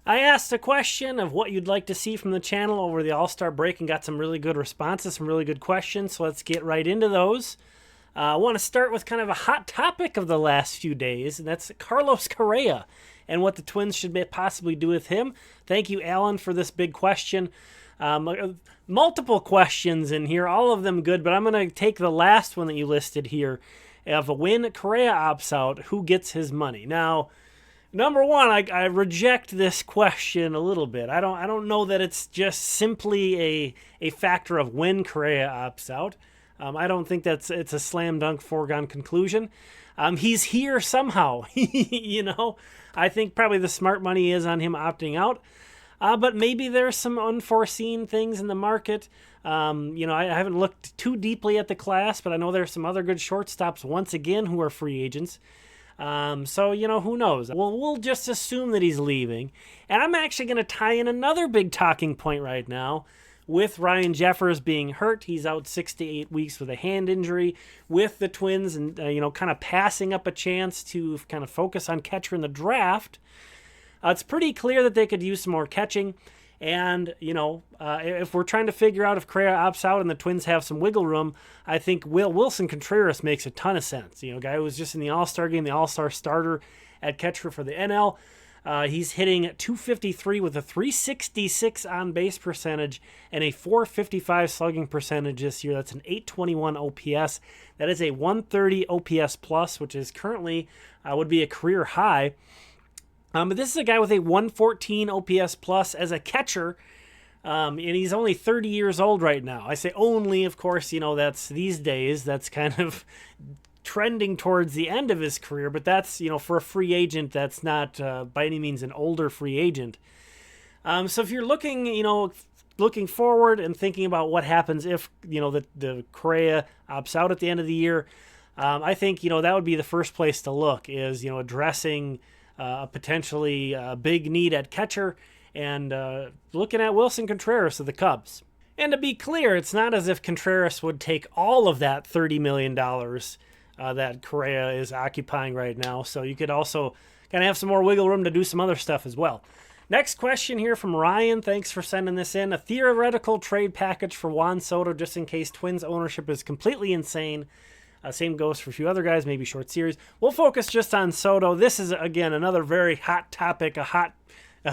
I asked a question of what you'd like to see from the channel over the All-Star break and got some really good responses, some really good questions, so let's get right into those. I want to start with kind of a hot topic of the last few days, and that's Carlos Correa and what the Twins should possibly do with him. Thank you, Alan, for this big question. Multiple questions in here, all of them good, but I'm going to take the last one that you listed here. Of when Correa opts out, who gets his money? Now, number one, I reject this question a little bit. I don't know that it's just simply a factor of when Correa opts out. I don't think it's a slam dunk foregone conclusion. He's here somehow. I think probably the smart money is on him opting out. But maybe there's some unforeseen things in the market. I haven't looked too deeply at the class, but I know there's some other good shortstops once again who are free agents. So who knows? Well, we'll just assume that he's leaving. And I'm actually going to tie in another big talking point right now with Ryan Jeffers being hurt. He's out 6 to 8 weeks with a hand injury with the Twins and, kind of passing up a chance to kind of focus on catcher in the draft. It's pretty clear that they could use some more catching. And, if we're trying to figure out if Correa opts out and the Twins have some wiggle room, I think Willson Contreras makes a ton of sense. Guy who was just in the All-Star game, the All-Star starter at catcher for the NL. He's hitting .253 with a .366 on-base percentage and a .455 slugging percentage this year. That's an .821 OPS. That is a .130 OPS plus, which is currently would be a career high. But this is a guy with a .114 OPS plus as a catcher, and he's only 30 years old right now. I say only, of course, that's these days. That's kind of trending towards the end of his career, but that's, for a free agent, that's not by any means an older free agent. So if you're looking forward and thinking about what happens if, the Correa opts out at the end of the year, I think, that would be the first place to look is, addressing a potentially big need at catcher and looking at Willson Contreras of the Cubs. And to be clear, it's not as if Contreras would take all of that $30 million that Correa is occupying right now. So you could also kind of have some more wiggle room to do some other stuff as well. Next question here from Ryan. Thanks for sending this in. A theoretical trade package for Juan Soto just in case Twins ownership is completely insane. Same goes for a few other guys, maybe short series. We'll focus just on Soto. This is, again, another very hot topic, a hot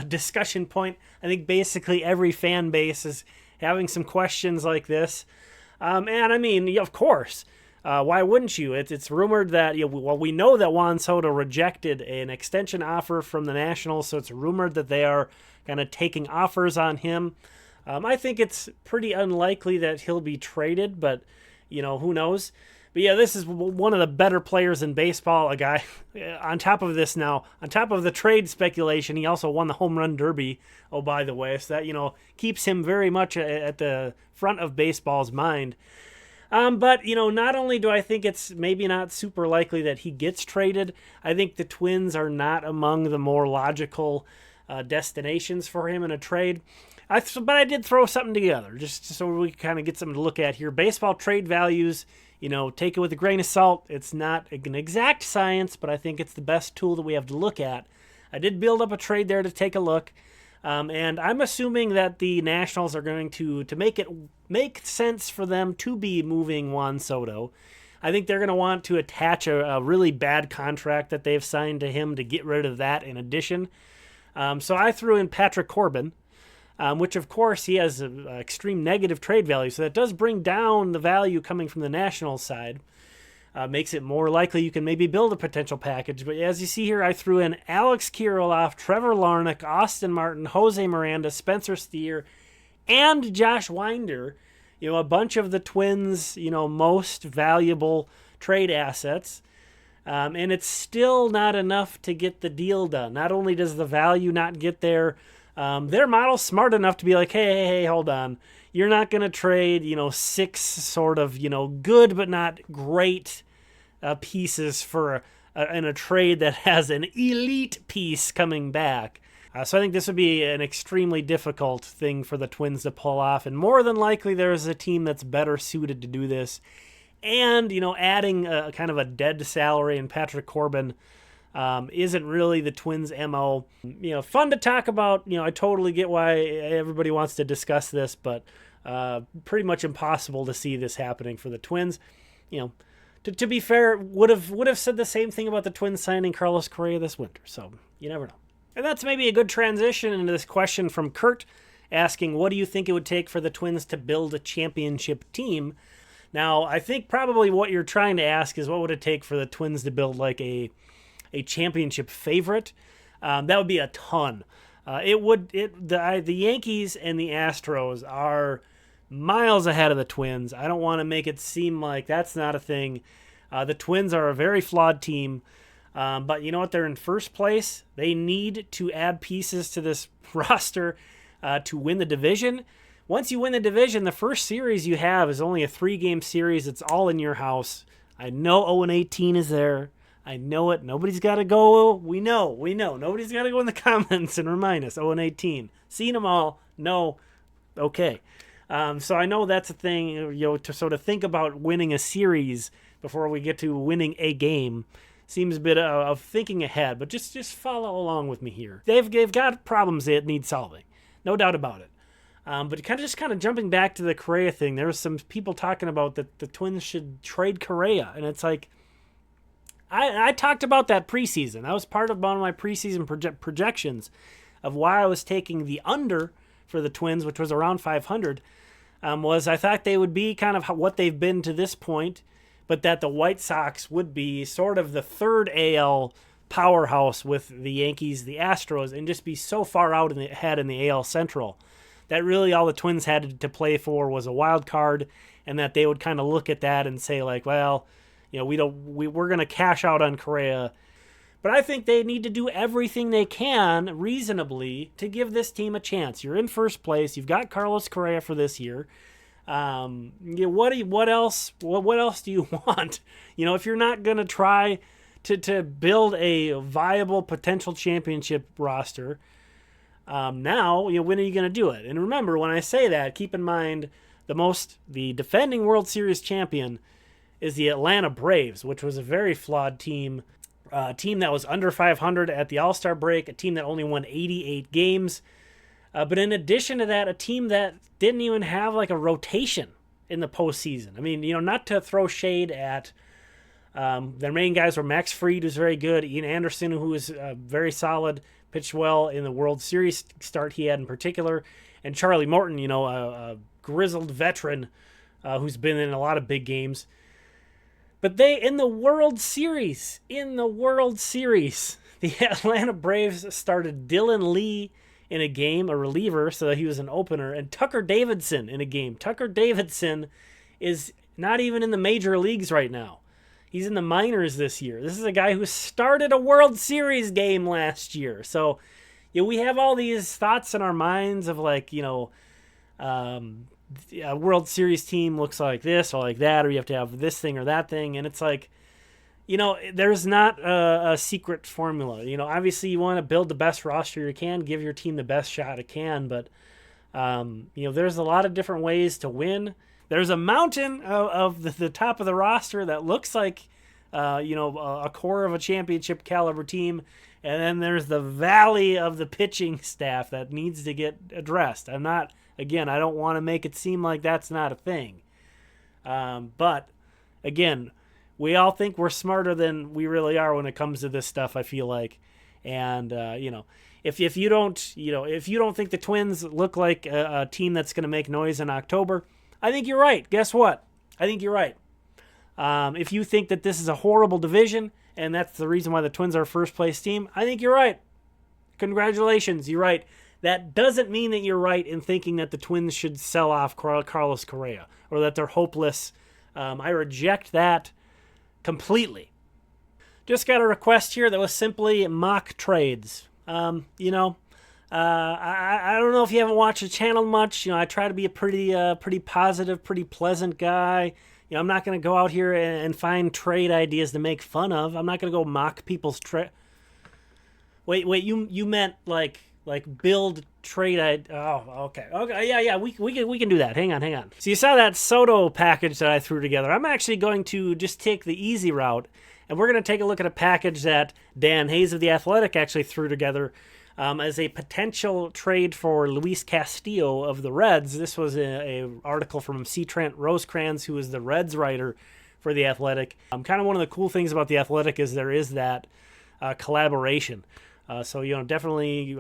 discussion point. I think basically every fan base is having some questions like this. And I mean, of course, why wouldn't you? It's rumored that, we know that Juan Soto rejected an extension offer from the Nationals, so it's rumored that they are kind of taking offers on him. I think it's pretty unlikely that he'll be traded, but, who knows? But yeah, this is one of the better players in baseball. A guy, on top of the trade speculation, he also won the home run derby, oh, by the way. So that, keeps him very much at the front of baseball's mind. But, not only do I think it's maybe not super likely that he gets traded, I think the Twins are not among the more logical destinations for him in a trade. But I did throw something together just so we can kind of get something to look at here. Baseball trade values, take it with a grain of salt. It's not an exact science, but I think it's the best tool that we have to look at. I did build up a trade there to take a look. And I'm assuming that the Nationals are going to make it make sense for them to be moving Juan Soto. I think they're going to want to attach a really bad contract that they've signed to him to get rid of that in addition. So I threw in Patrick Corbin, which, of course, he has an extreme negative trade value. So that does bring down the value coming from the Nationals side. Makes it more likely you can maybe build a potential package. But as you see here, I threw in Alex Kirilloff, Trevor Larnach, Austin Martin, Jose Miranda, Spencer Steer, and Josh Winder. A bunch of the Twins, most valuable trade assets. And it's still not enough to get the deal done. Not only does the value not get there, their model's smart enough to be like, hey, hold on. You're not going to trade, 6 sort of, good but not great pieces for in a trade that has an elite piece coming back. So I think this would be an extremely difficult thing for the Twins to pull off. And more than likely, there's a team that's better suited to do this. And, adding kind of a dead salary in Patrick Corbin isn't really the Twins' MO. Fun to talk about. I totally get why everybody wants to discuss this, but pretty much impossible to see this happening for the Twins. To be fair, would have said the same thing about the Twins signing Carlos Correa this winter. So you never know. And that's maybe a good transition into this question from Kurt, asking, what do you think it would take for the Twins to build a championship team? Now, I think probably what you're trying to ask is what would it take for the Twins to build like a championship favorite? That would be a ton. The Yankees and the Astros are miles ahead of the Twins. I don't want to make it seem like that's not a thing. The Twins are a very flawed team. But you know what? They're in first place. They need to add pieces to this roster to win the division. Once you win the division, the first series you have is only a 3-game series. It's all in your house. I know 0-18 is there. I know it. Nobody's got to go. We know. Nobody's got to go in the comments and remind us. 0-18. Seen them all. No. Okay. So I know that's a thing, to sort of think about winning a series before we get to winning a game. Seems a bit of thinking ahead, but just follow along with me here. They've got problems that need solving. No doubt about it. But kind of jumping back to the Correa thing, there was some people talking about that the Twins should trade Correa. And it's like, I talked about that preseason. That was part of one of my preseason projections of why I was taking the under for the Twins, which was around 500, was I thought they would be kind of what they've been to this point, but that the White Sox would be sort of the third AL powerhouse with the Yankees, the Astros, and just be so far out ahead in the AL Central that really all the Twins had to play for was a wild card, and that they would kind of look at that and say like, well, we're going to cash out on Correa. But I think they need to do everything they can reasonably to give this team a chance. You're in first place. You've got Carlos Correa for this year. What else do you want? If you're not going to try to build a viable potential championship roster, now, when are you going to do it? And remember, when I say that, keep in mind the defending World Series champion is the Atlanta Braves, which was a very flawed team. A team that was under 500 at the All-Star break, a team that only won 88 games. But in addition to that, a team that didn't even have like a rotation in the postseason. I mean, not to throw shade at their main guys were Max Fried, who's very good, Ian Anderson, who was very solid, pitched well in the World Series start he had in particular, and Charlie Morton, a grizzled veteran who's been in a lot of big games. But in the World Series, the Atlanta Braves started Dylan Lee in a game, a reliever, so that he was an opener, and Tucker Davidson in a game. Tucker Davidson is not even in the major leagues right now. He's in the minors this year. This is a guy who started a World Series game last year. So, we have all these thoughts in our minds of like, a World Series team looks like this or like that, or you have to have this thing or that thing. And it's like, there's not a secret formula. Obviously you want to build the best roster you can, give your team the best shot it can. But, there's a lot of different ways to win. There's a mountain of the top of the roster that looks like, a core of a championship caliber team. And then there's the valley of the pitching staff that needs to get addressed. Again, I don't want to make it seem like that's not a thing. But, again, we all think we're smarter than we really are when it comes to this stuff, I feel like. And, if you don't think the Twins look like a team that's going to make noise in October, I think you're right. Guess what? I think you're right. If you think that this is a horrible division and that's the reason why the Twins are a first-place team, I think you're right. Congratulations, you're right. That doesn't mean that you're right in thinking that the Twins should sell off Carlos Correa or that they're hopeless. I reject that completely. Just got a request here that was simply mock trades. I don't know if you haven't watched the channel much. I try to be a pretty positive, pretty pleasant guy. I'm not going to go out here and find trade ideas to make fun of. I'm not going to go mock people's trade. Wait, you meant like build trade. Okay. Yeah. We can do that. Hang on. So you saw that Soto package that I threw together. I'm actually going to just take the easy route And we're going to take a look at a package that Dan Hayes of The Athletic actually threw together as a potential trade for Luis Castillo of the Reds. This was a article from C. Trent Rosecrans, who is the Reds writer for The Athletic. Kind of one of the cool things about The Athletic is there is that collaboration. So, definitely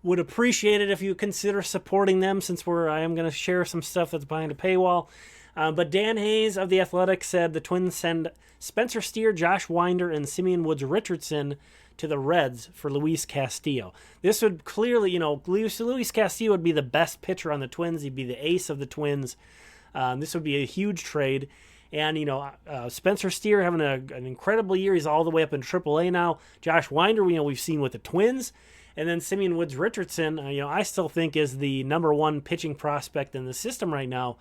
would appreciate it if you consider supporting them, since I am going to share some stuff that's behind a paywall. But Dan Hayes of The Athletic said the Twins send Spencer Steer, Josh Winder, and Simeon Woods-Richardson to the Reds for Luis Castillo. This would clearly, Luis Castillo would be the best pitcher on the Twins. He'd be the ace of the Twins. This would be a huge trade. And, Spencer Steer having an incredible year. He's all the way up in AAA now. Josh Winder, we've seen with the Twins. And then Simeon Woods-Richardson, I still think is the number one pitching prospect in the system right now.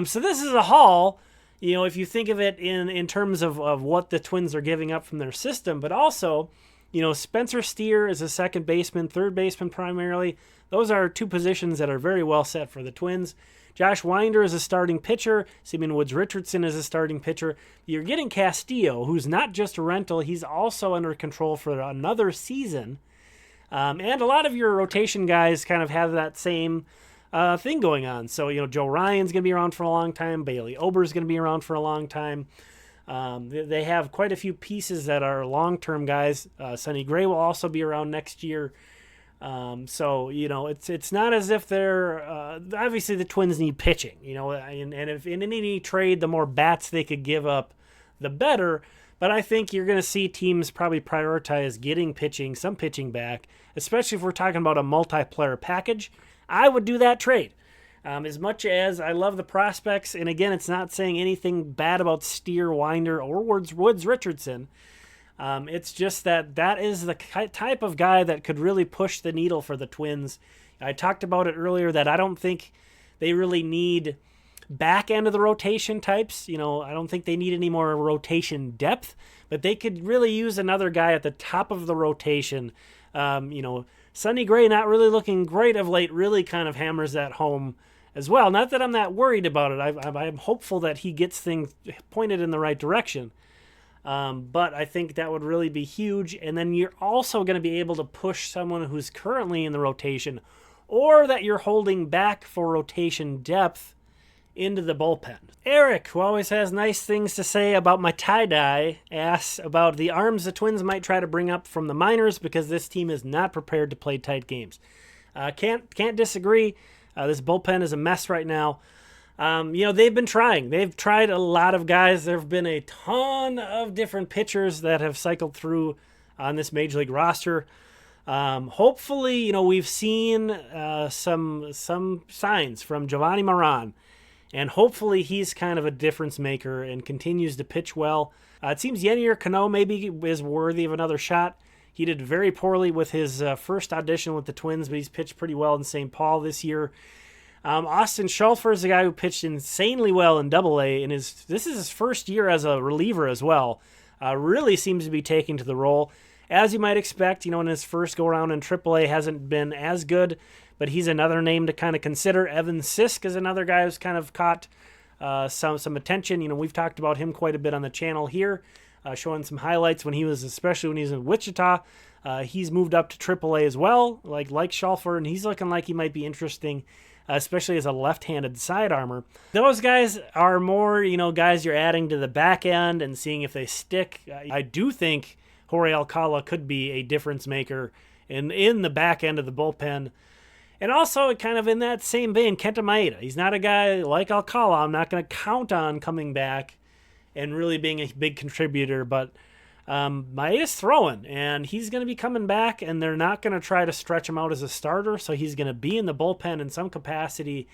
So this is a haul, if you think of it in terms of what the Twins are giving up from their system. But also, Spencer Steer is a second baseman, third baseman primarily. Those are two positions that are very well set for the Twins. Josh Winder is a starting pitcher. Simeon Woods-Richardson is a starting pitcher. You're getting Castillo, who's not just a rental. He's also under control for another season. And a lot of your rotation guys kind of have that same thing going on. So, Joe Ryan's going to be around for a long time. Bailey Ober's going to be around for a long time. They have quite a few pieces that are long-term guys. Sonny Gray will also be around next year. So, it's not as if they're obviously the Twins need pitching, and if in any trade, the more bats they could give up, the better. But I think you're going to see teams probably prioritize getting pitching, some pitching back, especially if we're talking about a multiplayer package. I would do that trade. As much as I love the prospects, and again, it's not saying anything bad about Steer, Winder, or Woods-Richardson. It's just that is the type of guy that could really push the needle for the Twins. I talked about it earlier that I don't think they really need back end of the rotation types. I don't think they need any more rotation depth, but they could really use another guy at the top of the rotation. Sonny Gray not really looking great of late really kind of hammers that home as well. Not that I'm that worried about it. I'm hopeful that he gets things pointed in the right direction. But I think that would really be huge. And then you're also going to be able to push someone who's currently in the rotation or that you're holding back for rotation depth into the bullpen. Eric, who always has nice things to say about my tie-dye, asks about the arms the Twins might try to bring up from the minors because this team is not prepared to play tight games. Can't disagree. This bullpen is a mess right now. They've been trying. They've tried a lot of guys. There have been a ton of different pitchers that have cycled through on this Major League roster. Hopefully, we've seen some signs from Giovanni Moran, and hopefully he's kind of a difference maker and continues to pitch well. It seems Yennier Cano maybe is worthy of another shot. He did very poorly with his first audition with the Twins, but he's pitched pretty well in St. Paul this year. Austin Schulfer is a guy who pitched insanely well in Double-A, and this is his first year as a reliever as well. Really seems to be taking to the role. As you might expect, in his first go-around in Triple-A hasn't been as good, but he's another name to kind of consider. Evan Sisk is another guy who's kind of caught some attention. We've talked about him quite a bit on the channel here, showing some highlights especially when he was in Wichita. He's moved up to Triple-A as well, like Schulfer, and he's looking like he might be interesting, especially as a left-handed side armor. Those guys are more, guys you're adding to the back end and seeing if they stick. I do think Jorge Alcala could be a difference maker in the back end of the bullpen. And also, kind of in that same vein, Kenta Maeda. He's not a guy like Alcala I'm not going to count on coming back and really being a big contributor, but Maeda's throwing, and he's going to be coming back, and they're not going to try to stretch him out as a starter, so he's going to be in the bullpen in some capacity.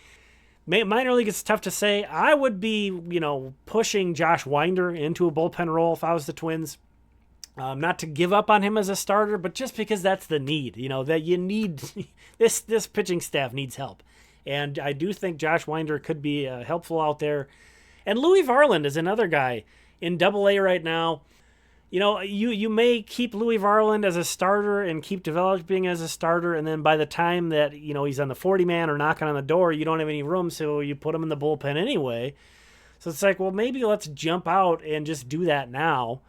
Minor league, it's tough to say. I would be, pushing Josh Winder into a bullpen role if I was the Twins. Not to give up on him as a starter, but just because that's the need, that you need, this pitching staff needs help. And I do think Josh Winder could be helpful out there. And Louis Varland is another guy in Double-A right now. You may keep Louis Varland as a starter and keep developing as a starter, and then by the time that, he's on the 40-man or knocking on the door, you don't have any room, so you put him in the bullpen anyway. So it's like, well, maybe let's jump out and just do that now.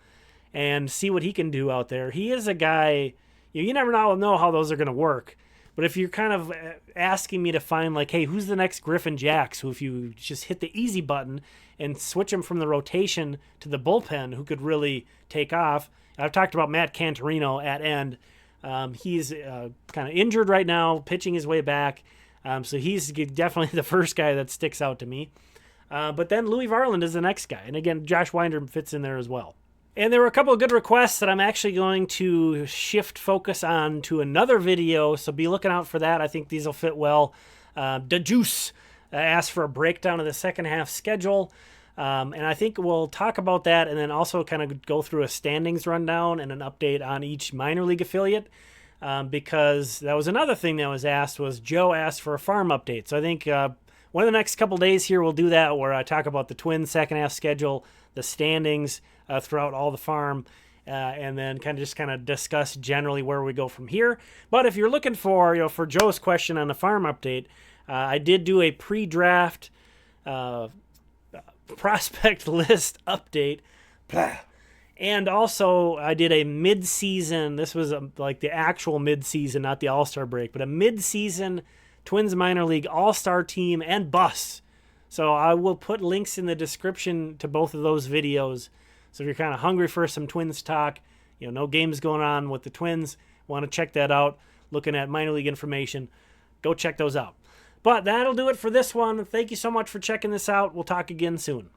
and see what he can do out there. He is a guy, you never know how those are going to work. But if you're kind of asking me to find, like, hey, who's the next Griffin Jacks, who if you just hit the easy button and switch him from the rotation to the bullpen, who could really take off, I've talked about Matt Cantorino at end. He's kind of injured right now, pitching his way back. So he's definitely the first guy that sticks out to me. But then Louis Varland is the next guy. And again, Josh Winder fits in there as well. And there were a couple of good requests that I'm actually going to shift focus on to another video, so be looking out for that. I think these will fit well. Da Juice asked for a breakdown of the second half schedule, and I think we'll talk about that and then also kind of go through a standings rundown and an update on each minor league affiliate, because that was another thing that was asked, was Joe asked for a farm update. So I think one of the next couple days here we'll do that, where I talk about the Twins' second half schedule, the standings throughout all the farm, and then kind of discuss generally where we go from here. But if you're looking for, for Joe's question on the farm update, I did do a pre-draft prospect list update. And also I did a mid-season, this was like the actual mid-season, not the All-Star break, but a mid-season Twins minor league All-Star team and bus. So I will put links in the description to both of those videos. So if you're kind of hungry for some Twins talk, no games going on with the Twins, want to check that out, looking at minor league information, go check those out. But that'll do it for this one. Thank you so much for checking this out. We'll talk again soon.